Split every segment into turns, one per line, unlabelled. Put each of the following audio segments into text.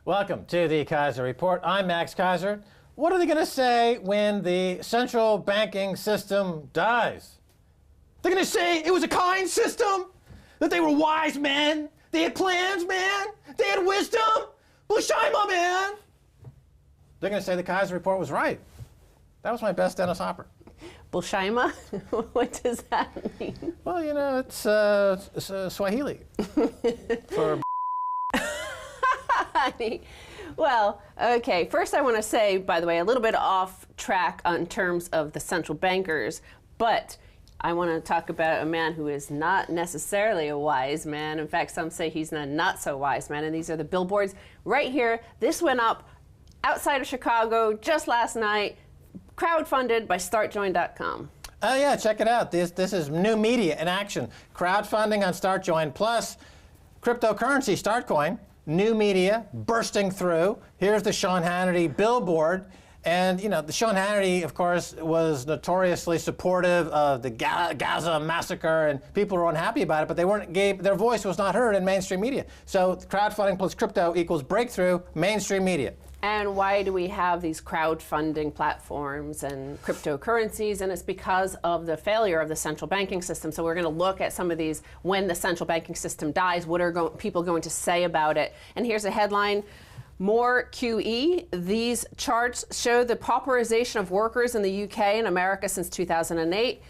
Welcome to the Keiser Report. I'm Max Keiser. What are they going to say when the central banking system dies? They're going to say it was a kind system, that they were wise men, they had plans, man, they had wisdom. Bushima, man. They're going to say the Keiser Report was right. That was my best Dennis Hopper.
Bushima? What does that mean?
Well, you know, it's Swahili for
Well, okay, first I want to say, by the way, a little bit off track in terms of the central bankers, but I want to talk about a man who is not necessarily a wise man. In fact, some say he's a not so wise man, and these are the billboards right here. This went up outside of Chicago just last night, crowdfunded by StartJoin.com.
Oh yeah, check it out. This is new media in action. Crowdfunding on StartJoin plus cryptocurrency StartCoin. New media bursting through. Here's the Sean Hannity billboard. And, you know, the Sean Hannity, of course, was notoriously supportive of the Gaza massacre, and people were unhappy about it, but their voice was not heard in mainstream media. So crowdfunding plus crypto equals breakthrough mainstream media.
And why do we have these crowdfunding platforms and cryptocurrencies? And it's because of the failure of the central banking system. So we're going to look at some of these when the central banking system dies. What are people going to say about it? And here's a headline. More QE. These charts show the pauperization of workers in the UK and America since 2008.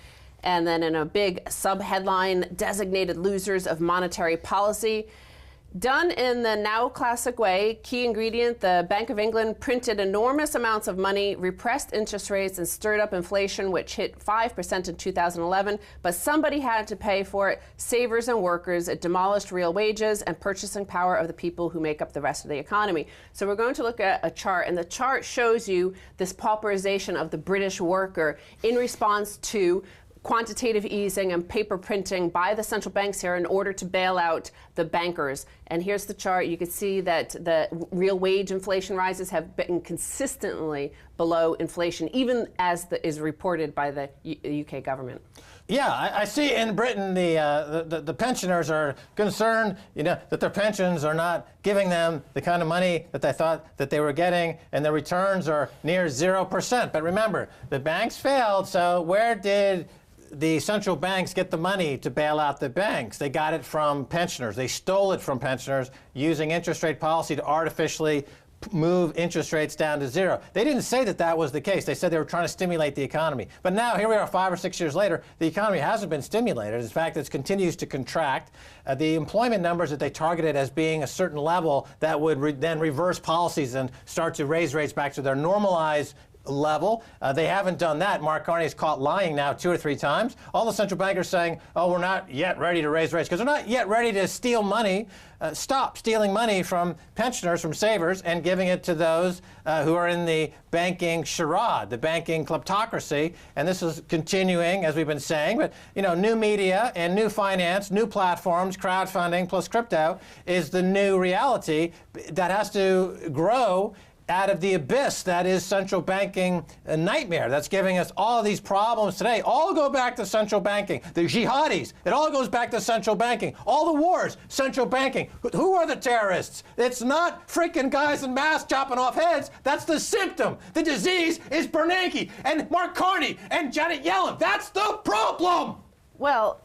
And then in a big sub-headline, designated losers of monetary policy. Done in the now classic way, key ingredient, the Bank of England printed enormous amounts of money, repressed interest rates, and stirred up inflation, which hit 5% in 2011. But somebody had to pay for it. Savers and workers. It demolished real wages and purchasing power of the people who make up the rest of the economy. So we're going to look at a chart, and the chart shows you this pauperization of the British worker in response to quantitative easing and paper printing by the central banks here in order to bail out the bankers. And here's the chart. You can see that the real wage inflation rises have been consistently below inflation, even as is reported by the UK government.
Yeah, I see in Britain the pensioners are concerned, you know, that their pensions are not giving them the kind of money that they thought that they were getting, and the returns are near 0%. But remember, the banks failed, so where did the central banks get the money to bail out the banks? They got it from pensioners. They stole it from pensioners using interest rate policy to artificially move interest rates down to zero. They didn't say that that was the case. They said they were trying to stimulate the economy. But now, here we are 5 or 6 years later, the economy hasn't been stimulated. In fact, it continues to contract. The employment numbers that they targeted as being a certain level that would then reverse policies and start to raise rates back to their normalized level. They haven't done that. Mark Carney is caught lying now 2 or 3 times. All the central bankers saying, oh, we're not yet ready to raise rates, because they're not yet ready to steal money, stop stealing money from pensioners, from savers, and giving it to those who are in the banking charade, the banking kleptocracy. And this is continuing, as we've been saying. But, you know, new media and new finance, new platforms, crowdfunding plus crypto is the new reality that has to grow out of the abyss that is central banking nightmare that's giving us all these problems today. All go back to central banking. The jihadis, it all goes back to central banking. All the wars, central banking. Who are the terrorists? It's not freaking guys in masks chopping off heads. That's the symptom. The disease is Bernanke and Mark Carney and Janet Yellen. That's the problem.
Well,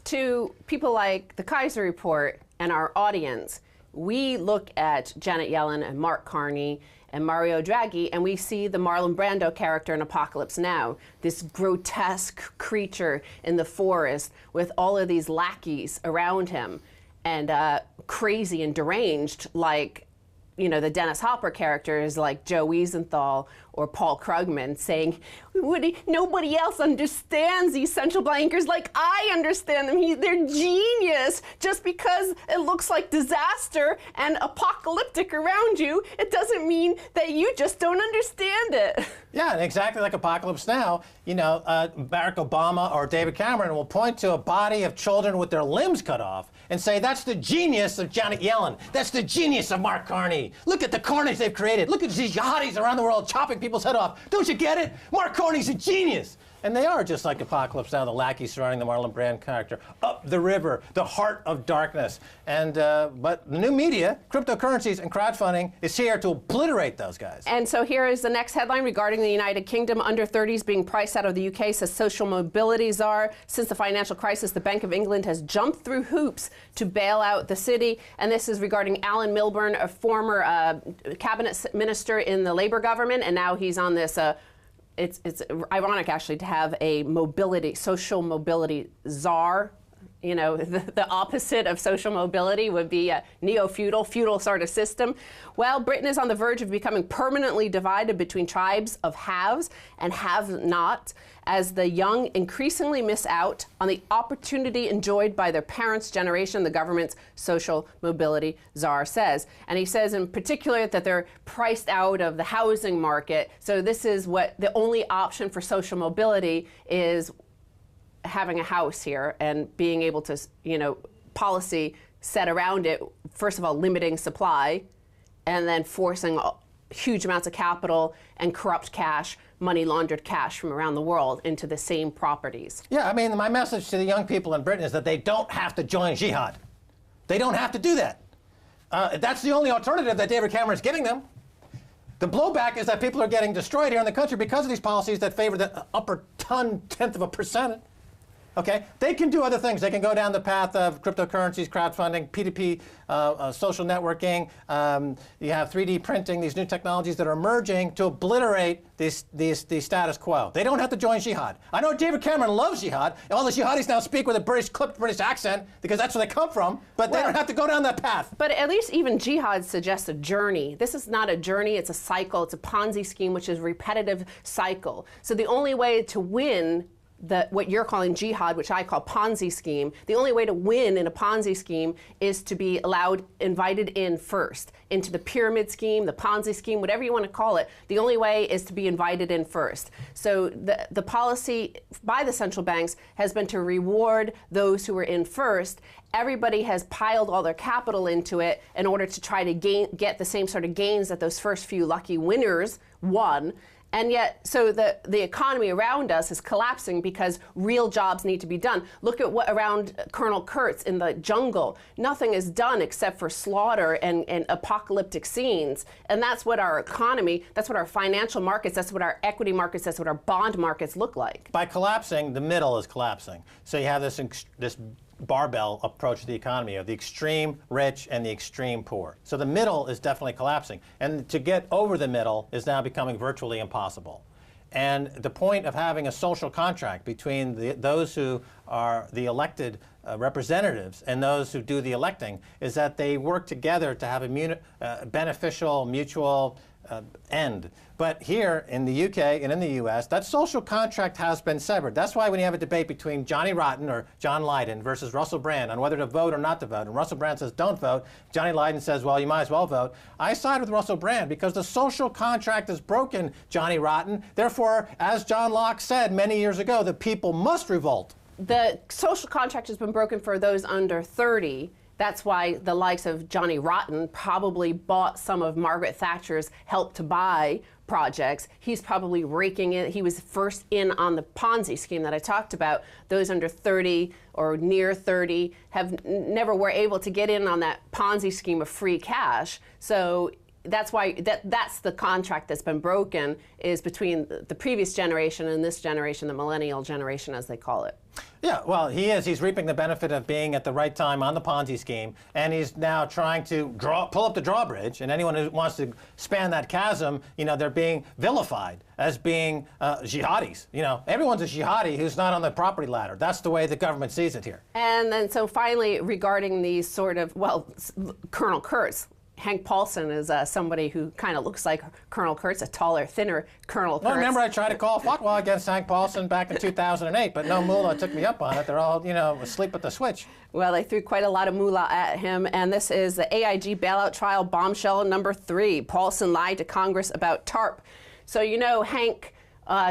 to people like the Keiser Report and our audience, we look at Janet Yellen and Mark Carney and Mario Draghi, and we see the Marlon Brando character in Apocalypse Now, this grotesque creature in the forest with all of these lackeys around him, and crazy and deranged, like, you know, the Dennis Hopper characters like Joe Wiesenthal or Paul Krugman saying, nobody else understands these central bankers like I understand them. They're genius. Just because it looks like disaster and apocalyptic around you, it doesn't mean that you just don't understand it.
Yeah, and exactly like Apocalypse Now, you know, Barack Obama or David Cameron will point to a body of children with their limbs cut off and say, that's the genius of Janet Yellen. That's the genius of Mark Carney. Look at the carnage they've created. Look at these jihadis around the world chopping people's head off. Don't you get it? Mark Carney's a genius. And they are just like Apocalypse Now, the lackey surrounding the Marlon Brand character. Up the river, the heart of darkness. And but the new media, cryptocurrencies and crowdfunding is here to obliterate those guys.
And so here is the next headline regarding the United Kingdom. Under 30s being priced out of the UK, says social mobility czar. Since the financial crisis, the Bank of England has jumped through hoops to bail out the city. And this is regarding Alan Milburn, a former cabinet minister in the Labour government, and now he's on this. It's ironic, actually, to have a social mobility czar. You know, the opposite of social mobility would be a neo-feudal, feudal sort of system. Well, Britain is on the verge of becoming permanently divided between tribes of haves and have-nots, as the young increasingly miss out on the opportunity enjoyed by their parents' generation, the government's social mobility czar says. And he says in particular that they're priced out of the housing market. So this is what the only option for social mobility is, having a house here and being able to, you know, policy set around it, first of all, limiting supply, and then forcing huge amounts of capital and corrupt cash, money laundered cash from around the world into the same properties.
Yeah, I mean, my message to the young people in Britain is that they don't have to join jihad. They don't have to do that. That's the only alternative that David Cameron is giving them. The blowback is that people are getting destroyed here in the country because of these policies that favor the upper tenth of a percent. Okay, they can do other things. They can go down the path of cryptocurrencies, crowdfunding, P2P, social networking. You have 3D printing, these new technologies that are emerging to obliterate the status quo. They don't have to join jihad. I know David Cameron loves jihad. All the jihadis now speak with a clipped British accent because that's where they come from, but they don't have to go down that path.
But at least even jihad suggests a journey. This is not a journey, it's a cycle. It's a Ponzi scheme, which is a repetitive cycle. So the only way to win what you're calling jihad, which I call Ponzi scheme, the only way to win in a Ponzi scheme is to be invited in first into the pyramid scheme, the Ponzi scheme, whatever you want to call it. The only way is to be invited in first. So the policy by the central banks has been to reward those who were in first. Everybody has piled all their capital into it in order to try to get the same sort of gains that those first few lucky winners won. And yet, so the economy around us is collapsing because real jobs need to be done. Look at what around Colonel Kurtz in the jungle. Nothing is done except for slaughter and apocalyptic scenes. And that's what our economy, that's what our financial markets, that's what our equity markets, that's what our bond markets look like.
By collapsing, the middle is collapsing. So you have this barbell approach to the economy of the extreme rich and the extreme poor. So the middle is definitely collapsing. And to get over the middle is now becoming virtually impossible. And the point of having a social contract between those who are the elected representatives and those who do the electing is that they work together to have a beneficial, mutual end. But here in the UK and in the US, that social contract has been severed. That's why when you have a debate between Johnny Rotten or John Lydon versus Russell Brand on whether to vote or not to vote, and Russell Brand says don't vote, Johnny Lydon says, well, you might as well vote. I side with Russell Brand because the social contract is broken, Johnny Rotten. Therefore, as John Locke said many years ago, the people must revolt.
The social contract has been broken for those under 30. That's why the likes of Johnny Rotten probably bought some of Margaret Thatcher's Help to Buy projects. He's probably raking in. He was first in on the Ponzi scheme that I talked about. Those under 30 or near 30 never were able to get in on that Ponzi scheme of free cash. So that's why that's the contract that's been broken, is between the previous generation and this generation, the millennial generation, as they call it.
Yeah, well, he's reaping the benefit of being at the right time on the Ponzi scheme, and he's now trying to pull up the drawbridge, and anyone who wants to span that chasm, you know, they're being vilified as being jihadis. You know, everyone's a jihadi who's not on the property ladder. That's the way the government sees it here.
And then so finally, regarding these sort of, well, Colonel Kurtz, Hank Paulson is somebody who kind of looks like Colonel Kurtz, a taller, thinner Colonel Kurtz.
Well, remember I tried to call fatwa against Hank Paulson back in 2008, but no mullah took me up on it. They're all, you know, asleep at the switch.
Well, they threw quite a lot of moolah at him, and this is the AIG bailout trial bombshell number 3. Paulson lied to Congress about TARP. So you know Hank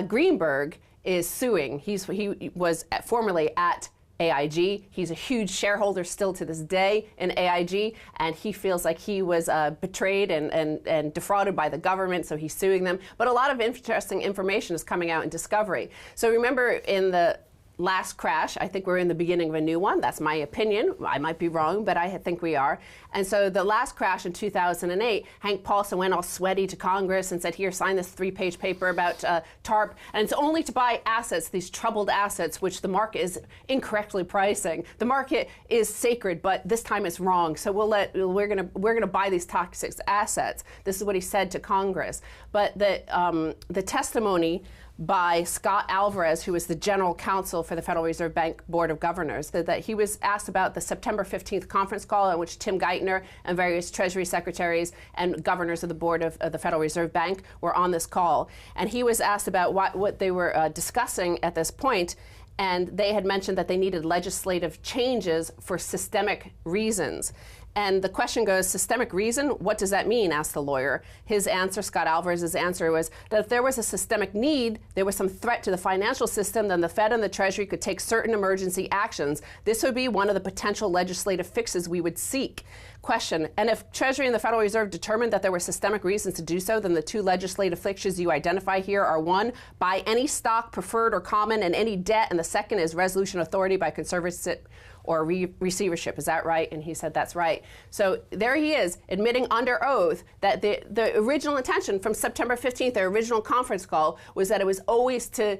Greenberg is suing. He was formerly at AIG. He's a huge shareholder still to this day in AIG, and he feels like he was betrayed and defrauded by the government, so he's suing them. But a lot of interesting information is coming out in Discovery. So remember in the last crash, I think we're in the beginning of a new one. That's my opinion. I might be wrong, but I think we are. And so the last crash in 2008, Hank Paulson went all sweaty to Congress and said, here, sign this 3-page paper about TARP. And it's only to buy assets, these troubled assets, which the market is incorrectly pricing. The market is sacred, but this time it's wrong. So we're gonna buy these toxic assets. This is what he said to Congress. But the testimony by Scott Alvarez, who is the general counsel for the Federal Reserve Bank Board of Governors, that he was asked about the September 15th conference call in which Tim Geithner and various Treasury secretaries and governors of the board of the Federal Reserve Bank were on this call. And he was asked about what they were discussing at this point, and they had mentioned that they needed legislative changes for systemic reasons. And the question goes, systemic reason? What does that mean? Asked the lawyer. His answer, Scott Alvarez's answer, was that if there was a systemic need, there was some threat to the financial system, then the Fed and the Treasury could take certain emergency actions. This would be one of the potential legislative fixes we would seek. Question, and if Treasury and the Federal Reserve determined that there were systemic reasons to do so, then the two legislative fixes you identify here are: one, buy any stock, preferred or common, and any debt, and the second is resolution authority by conservatorship or receivership. Is that right? And he said that's right. So there he is, admitting under oath that the original intention from September 15th, their original conference call, was that it was always to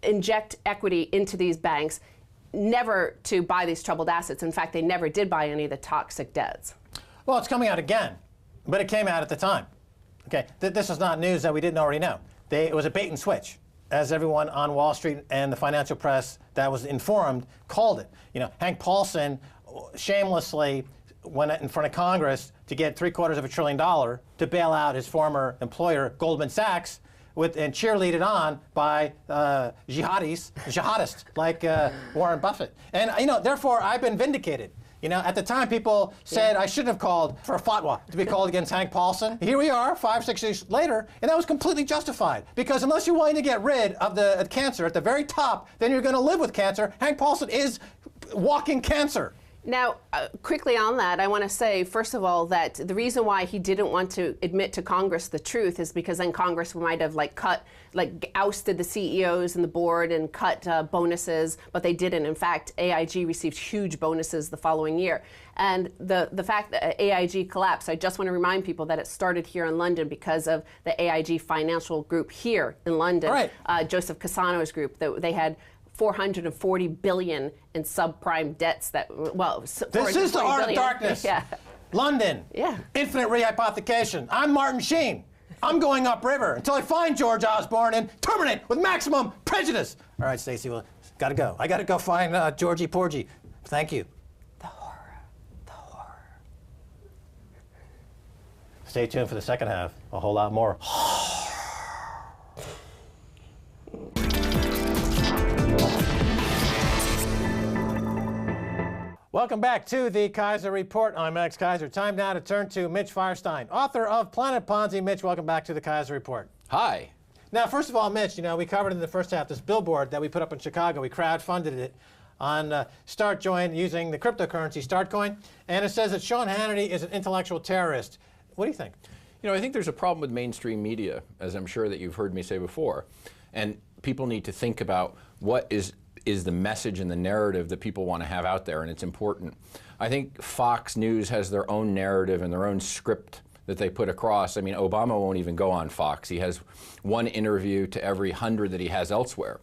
inject equity into these banks, never to buy these troubled assets. In fact, they never did buy any of the toxic debts.
Well, it's coming out again, but it came out at the time. Okay, this is not news that we didn't already know. It was a bait and switch, as everyone on Wall Street and the financial press that was informed called it. You know, Hank Paulson shamelessly went in front of Congress to get $750 billion to bail out his former employer, Goldman Sachs, and cheerleaded on by jihadists like Warren Buffett. And, you know, therefore, I've been vindicated. You know, at the time, people said I shouldn't have called for a fatwa to be called against Hank Paulson. Here we are, 5-6 years later, and that was completely justified. Because unless you're willing to get rid of the cancer at the very top, then you're going to live with cancer. Hank Paulson is walking cancer.
Now, quickly on that, I want to say, first of all, that the reason why he didn't want to admit to Congress the truth is because then Congress might have ousted the CEOs and the board and cut bonuses, but they didn't. In fact, AIG received huge bonuses the following year. And the fact that AIG collapsed, I just want to remind people that it started here in London because of the AIG financial group here in London, right. Joseph Cassano's group. They had $440 billion in subprime debts that, well,
this is the art of darkness. Yeah. London. Yeah. Infinite rehypothecation. I'm Martin Sheen. I'm going upriver until I find George Osborne and terminate with maximum prejudice. All right, Stacey, well, gotta go. I gotta go find Georgie Porgy. Thank you.
The horror. The horror.
Stay tuned for the second half. A whole lot more. Welcome back to the Keiser Report. I'm Max Keiser. Time now to turn to Mitch Firestein, author of Planet Ponzi. Mitch, welcome back to the Keiser Report.
Hi.
Now, first of all, Mitch, you know, we covered in the first half this billboard that we put up in Chicago. We crowdfunded it on StartJoin using the cryptocurrency StartCoin, and it says that Sean Hannity is an intellectual terrorist. What do you think?
You know, I think there's a problem with mainstream media, as I'm sure that you've heard me say before, and people need to think about what is the message and the narrative that people want to have out there, and it's important. I think Fox News has their own narrative and their own script that they put across. I mean, Obama won't even go on Fox. He has one interview to every 100 that he has elsewhere.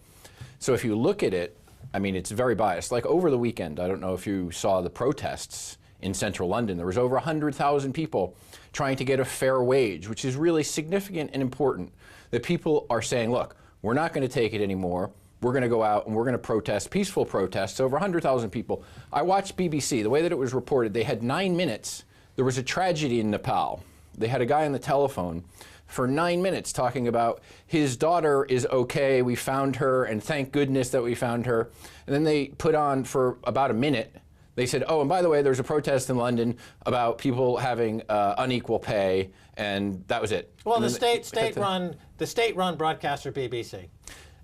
So if you look at it, I mean, it's very biased. Like over the weekend, I don't know if you saw the protests in central London. There was over 100,000 people trying to get a fair wage, which is really significant and important. That people are saying, look, we're not going to take it anymore. We're going to go out and we're going to protest, peaceful protests, over 100,000 people. I watched BBC, the way that it was reported, they had 9 minutes. There was a tragedy in Nepal. They had a guy on the telephone for 9 minutes talking about his daughter is okay, we found her, and thank goodness that we found her. And then they put on for about a minute, they said, oh, and by the way, there's a protest in London about people having unequal pay, and that was it.
Well, the state-run broadcaster BBC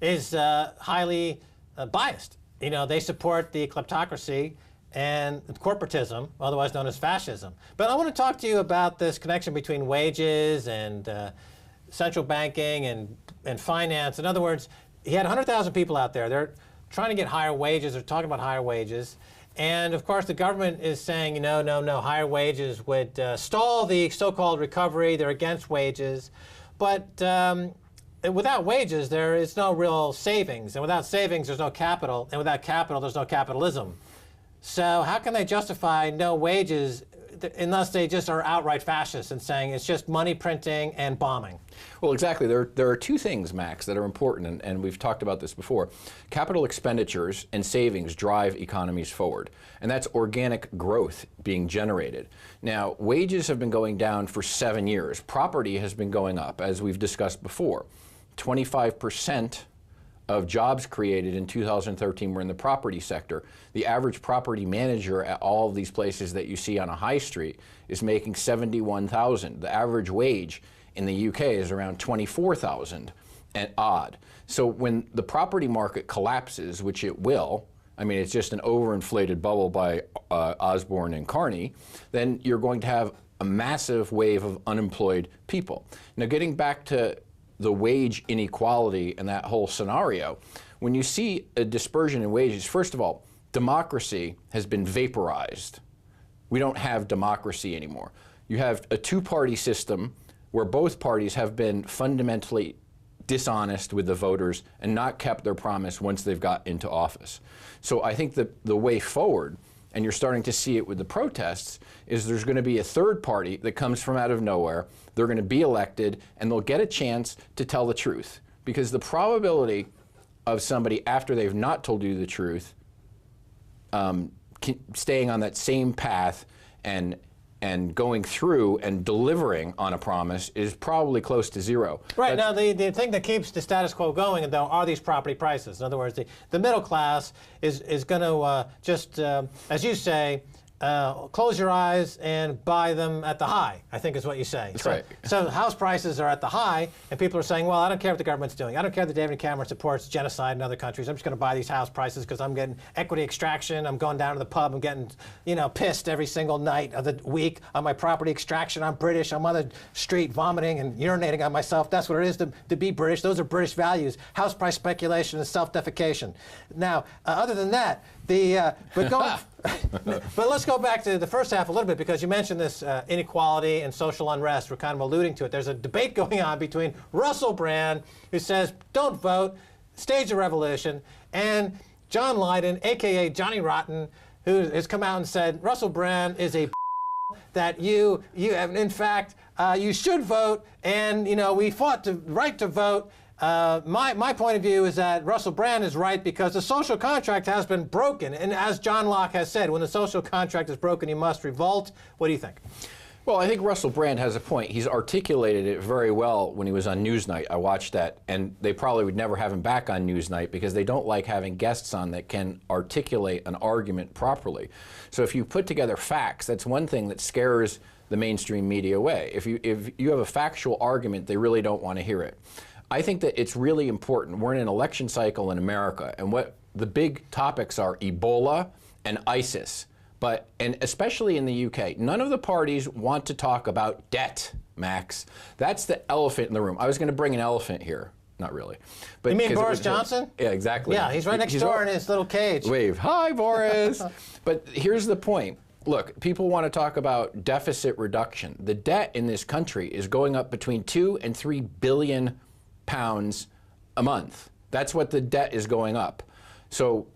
is highly biased you know, they support the kleptocracy and corporatism, otherwise known as fascism. But I want to talk to you about this connection between wages and central banking and finance. In other words, he had 100,000 people out there. They're trying to get higher wages. They're talking about higher wages. And of course, the government is saying, no, higher wages would stall the so-called recovery. They're against wages. But without wages, there is no real savings. And without savings, there's no capital. And without capital, there's no capitalism. So how can they justify no wages unless they just are outright fascists and saying it's just money printing and bombing?
Well, exactly. There are two things, Max, that are important, and we've talked about this before. Capital expenditures and savings drive economies forward, and that's organic growth being generated. Now, wages have been going down for 7 years. Property has been going up, as we've discussed before. 25% of jobs created in 2013 were in the property sector. The average property manager at all of these places that you see on a high street is making $71,000. The average wage in the UK is around $24,000 and odd. So when the property market collapses, which it will, I mean, it's just an overinflated bubble by Osborne and Carney, then you're going to have a massive wave of unemployed people. Now, getting back to the wage inequality and that whole scenario, when you see a dispersion in wages, first of all, democracy has been vaporized. We don't have democracy anymore. You have a two-party system where both parties have been fundamentally dishonest with the voters and not kept their promise once they've got into office. So I think that the way forward, and you're starting to see it with the protests, is there's going to be a third party that comes from out of nowhere. They're going to be elected, and they'll get a chance to tell the truth. Because the probability of somebody, after they've not told you the truth, staying on that same path and going through and delivering on a promise is probably close to zero.
Right. Now, the thing that keeps the status quo going, though, are these property prices. In other words, the middle class is going to just, as you say, close your eyes and buy them at the high, I think is what you say.
That's right.
So house prices are at the high, and people are saying, well, I don't care what the government's doing. I don't care that David Cameron supports genocide in other countries. I'm just going to buy these house prices because I'm getting equity extraction. I'm going down to the pub. I'm getting, pissed every single night of the week on my property extraction. I'm British. I'm on the street vomiting and urinating on myself. That's what it is to be British. Those are British values. House price speculation and self-defecation. Now, other than that, but let's go back to the first half a little bit, because you mentioned this inequality and social unrest. We're kind of alluding to it. There's a debate going on between Russell Brand, who says, don't vote, stage a revolution, and John Lydon, a.k.a. Johnny Rotten, who has come out and said, Russell Brand is a that you in fact, you should vote, and, we fought the right to vote. My point of view is that Russell Brand is right because the social contract has been broken. And as John Locke has said, when the social contract is broken, you must revolt. What do you think?
Well, I think Russell Brand has a point. He's articulated it very well when he was on Newsnight. I watched that, and they probably would never have him back on Newsnight because they don't like having guests on that can articulate an argument properly. So if you put together facts, that's one thing that scares the mainstream media away. If you have a factual argument, they really don't want to hear it. I think that it's really important. We're in an election cycle in America, and what the big topics are Ebola and ISIS. And especially in the UK, none of the parties want to talk about debt, Max. That's the elephant in the room. I was going to bring an elephant here. Not really. But
you mean Boris Johnson?
Yeah, exactly.
Yeah, he's right next door in his little cage.
Wave. Hi, Boris. But here's the point. Look, people want to talk about deficit reduction. The debt in this country is going up between 2 and 3 billion pounds a month. That's what the debt is going up. So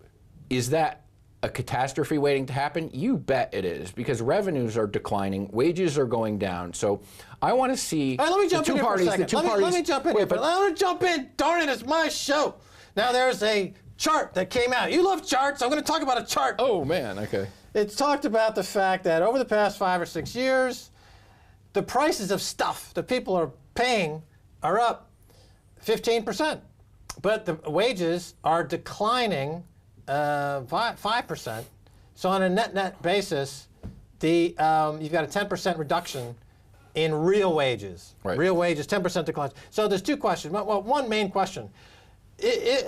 is that a catastrophe waiting to happen? You bet it is, because revenues are declining, wages are going down. So I want to see
let me jump
the
in
two
here
parties.
for a second. Let me jump in here. Let me jump in. Darn it, it's my show. Now there's a chart that came out. You love charts. I'm going to talk about a chart.
Oh man, okay.
It's talked about the fact that over the past 5 or 6 years, the prices of stuff that people are paying are up 15%, but the wages are declining 5%. So on a net basis, you've got a 10% reduction in real wages.
Right.
Real wages, 10% decline. So there's two questions. Well, one main question.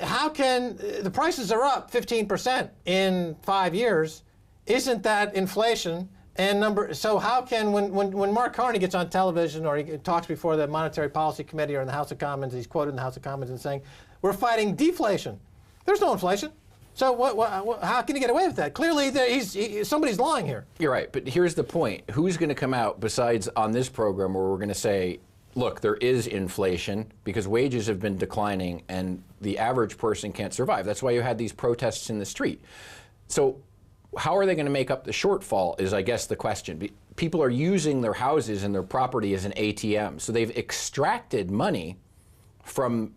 how can the prices are up 15% in 5 years? Isn't that inflation? And so how can, when Mark Carney gets on television or he talks before the Monetary Policy Committee or in the House of Commons, he's quoted in the House of Commons and saying, we're fighting deflation. There's no inflation. So how can he get away with that? Clearly, somebody's lying here.
You're right, but here's the point. Who's going to come out besides on this program where we're going to say, look, there is inflation because wages have been declining and the average person can't survive. That's why you had these protests in the street. So how are they going to make up the shortfall is, I guess, the question. People are using their houses and their property as an ATM. So they've extracted money from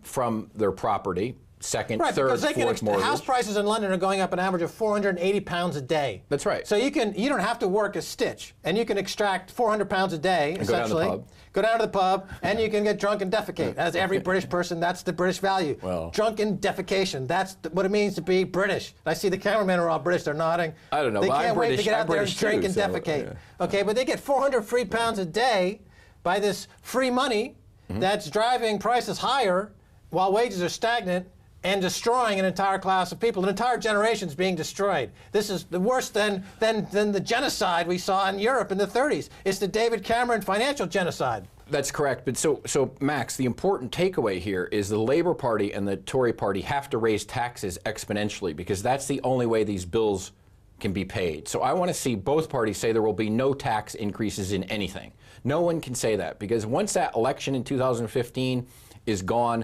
their property, second, third, fourth mortgage.
House prices in London are going up an average of 480 pounds a day.
That's right.
So you don't have to work a stitch, and you can extract 400 pounds a day, essentially. Go down to the pub, and you can get drunk and defecate. As every British person, that's the British value.
Well,
drunken defecation. That's what it means to be British. I see the cameramen are all British. They're nodding.
I don't know.
They can't wait to get out there and
British
drink
too,
and defecate.
Yeah.
Okay, but they get 400 free pounds a day by this free money that's driving prices higher while wages are stagnant and destroying an entire class of people. An entire generation is being destroyed. This is worse than the genocide we saw in Europe in the 30s. It's the David Cameron financial genocide.
That's correct. But so Max, the important takeaway here is the Labour Party and the Tory Party have to raise taxes exponentially because that's the only way these bills can be paid. So I want to see both parties say there will be no tax increases in anything. No one can say that because once that election in 2015 is gone,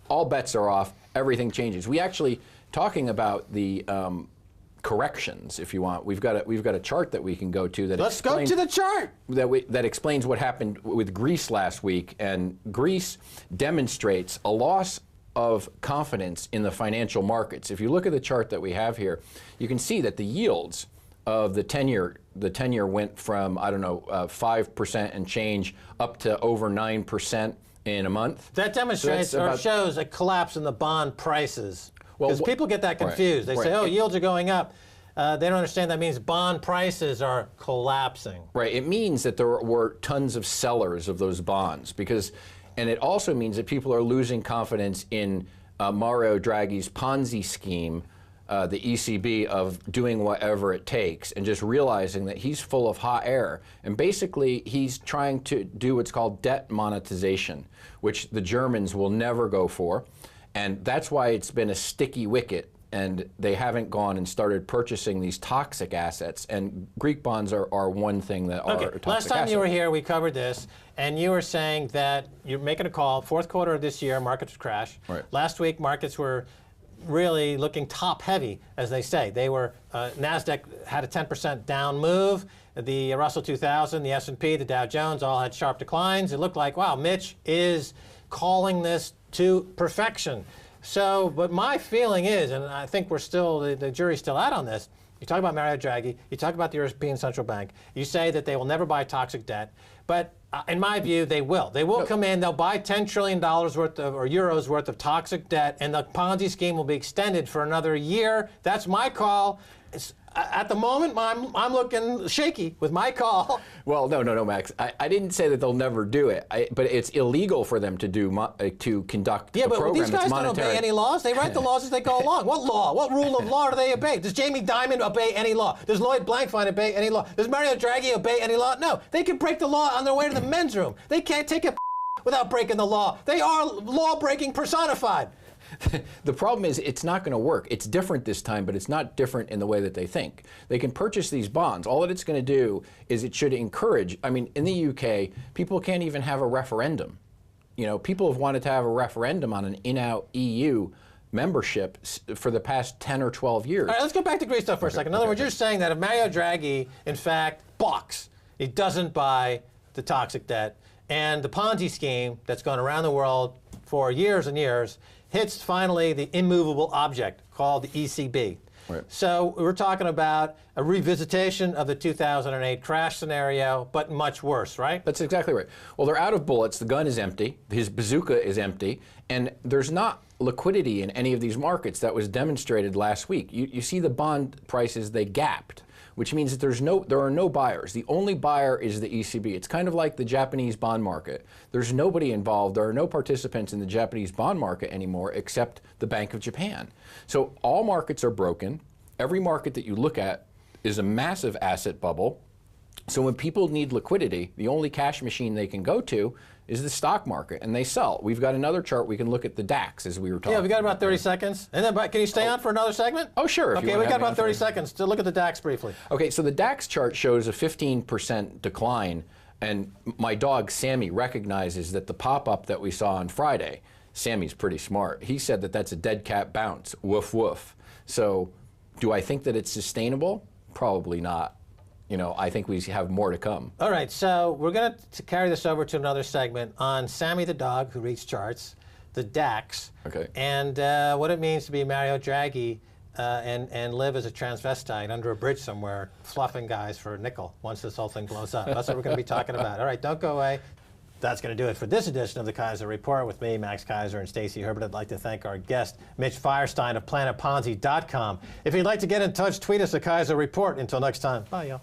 all bets are off. Everything changes. We actually, talking about the corrections, if you want, we've got a chart that we can go to that
Let's go to the chart.
That explains what happened with Greece last week. And Greece demonstrates a loss of confidence in the financial markets. If you look at the chart that we have here, you can see that the yields of the 10-year went from, I don't know, 5% and change up to over 9% in a month.
That demonstrates or shows a collapse in the bond prices. Because people get that confused. They say, oh, yields are going up. They don't understand that means bond prices are collapsing.
Right. It means that there were tons of sellers of those bonds and it also means that people are losing confidence in Mario Draghi's Ponzi scheme, the ECB, of doing whatever it takes and just realizing that he's full of hot air. And basically, he's trying to do what's called debt monetization, which the Germans will never go for. And that's why it's been a sticky wicket, and they haven't gone and started purchasing these toxic assets. And Greek bonds are one thing that are toxic assets.
Last time you were here, we covered this, and you were saying that you're making a call, fourth quarter of this year, markets would crash.
Right.
Last week, markets were really looking top-heavy, as they say. They were, NASDAQ had a 10% down move. The Russell 2000, the S&P, the Dow Jones all had sharp declines. It looked like, wow, Mitch is calling this to perfection. So, but my feeling is, and I think we're still, the jury's still out on this, you talk about Mario Draghi, you talk about the European Central Bank, you say that they will never buy toxic debt, but in my view, they will. They will come in, they'll buy $10 trillion worth of, or euros worth of toxic debt, and the Ponzi scheme will be extended for another year. That's my call. At the moment, I'm looking shaky with my call.
Well, no, Max. I didn't say that they'll never do it, but it's illegal for them to conduct a program that's monetary. Yeah, but
these guys don't obey any laws. They write the laws as they go along. What law? What rule of law do they obey? Does Jamie Dimon obey any law? Does Lloyd Blankfein obey any law? Does Mario Draghi obey any law? No. They can break the law on their way to the men's room. They can't take a without breaking the law. They are law-breaking personified.
The problem is it's not going to work. It's different this time, but it's not different in the way that they think. They can purchase these bonds. All that it's going to do is it should encourage, I mean, in the UK, people can't even have a referendum. You know, people have wanted to have a referendum on an in-out EU membership for the past 10 or 12 years.
All right, let's go back to Greece stuff for a second. In other words, you're saying that if Mario Draghi, in fact, balks, he doesn't buy the toxic debt, and the Ponzi scheme that's gone around the world for years and years hits finally the immovable object called the ECB.
Right.
So we're talking about a revisitation of the 2008 crash scenario, but much worse, right?
That's exactly right. Well, they're out of bullets. The gun is empty. His bazooka is empty. And there's not liquidity in any of these markets. That was demonstrated last week. You see the bond prices, they gapped. which means that there are no buyers. The only buyer is the ECB. It's kind of like the Japanese bond market. There's nobody involved. There are no participants in the Japanese bond market anymore except the Bank of Japan. So all markets are broken. Every market that you look at is a massive asset bubble. So when people need liquidity, the only cash machine they can go to is the stock market, and they sell. We've got another chart. We can look at the DAX as we were talking.
Yeah, we got about 30 seconds. And then, can you stay on for another segment?
Oh, sure.
Okay, we got about 30 seconds to look at the DAX briefly.
Okay, so the DAX chart shows a 15% decline, and my dog Sammy recognizes that the pop-up that we saw on Friday, Sammy's pretty smart. He said that that's a dead cat bounce. Woof, woof. So do I think that it's sustainable? Probably not. You know, I think we have more to come.
All right, so we're going to carry this over to another segment on Sammy the dog who reads charts, the DAX,
okay,
and what it means to be Mario Draghi and live as a transvestite under a bridge somewhere, fluffing guys for a nickel once this whole thing blows up. That's what we're going to be talking about. All right, don't go away. That's going to do it for this edition of the Keiser Report with me, Max Keiser, and Stacey Herbert. I'd like to thank our guest, Mitch Firestein of PlanetPonzi.com. If you'd like to get in touch, tweet us at Keiser Report. Until next time, bye, y'all.